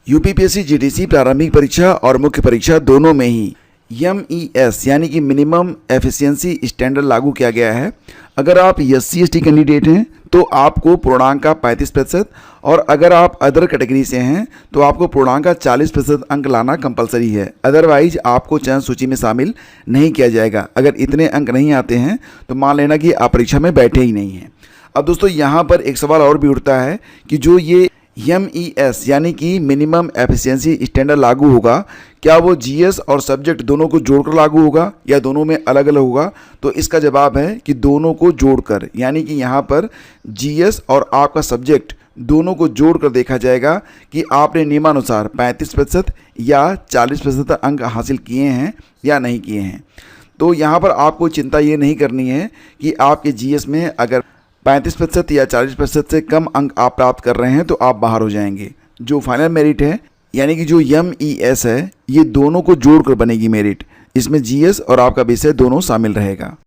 UPPSC GDC प्रारंभिक परीक्षा और मुख्य परीक्षा दोनों में ही एमईएस यानी कि मिनिमम एफिशिएंसी स्टैंडर्ड लागू किया गया है। अगर आप SC/ST कैंडिडेट हैं तो आपको पूर्णांक का 35% और अगर आप अदर कैटेगरी से हैं तो आपको पूर्णांक का 40% अंक लाना कंपलसरी है। अदरवाइज आपको चयन सूची में शामिल नहीं किया जाएगा। अगर इतने अंक नहीं आते हैं तो मान लेना कि आप परीक्षा में बैठे ही नहीं हैं। अब दोस्तों यहाँ पर एक सवाल और भी उठता है कि जो ये MES यानी कि मिनिमम एफिशिएंसी स्टैंडर्ड लागू होगा, क्या वो GS और सब्जेक्ट दोनों को जोड़कर लागू होगा या दोनों में अलग अलग होगा? तो इसका जवाब है कि दोनों को जोड़कर, यानी कि यहाँ पर GS और आपका सब्जेक्ट दोनों को जोड़कर देखा जाएगा कि आपने नियमानुसार 35% या 40% अंक हासिल किए हैं या नहीं किए हैं। तो यहाँ पर आपको चिंता ये नहीं करनी है कि आपके GS में अगर 35% या 40% से कम अंक आप प्राप्त कर रहे हैं तो आप बाहर हो जाएंगे। जो फाइनल मेरिट है यानी कि जो MES है, ये दोनों को जोड़कर बनेगी मेरिट। इसमें GS और आपका विषय दोनों शामिल रहेगा।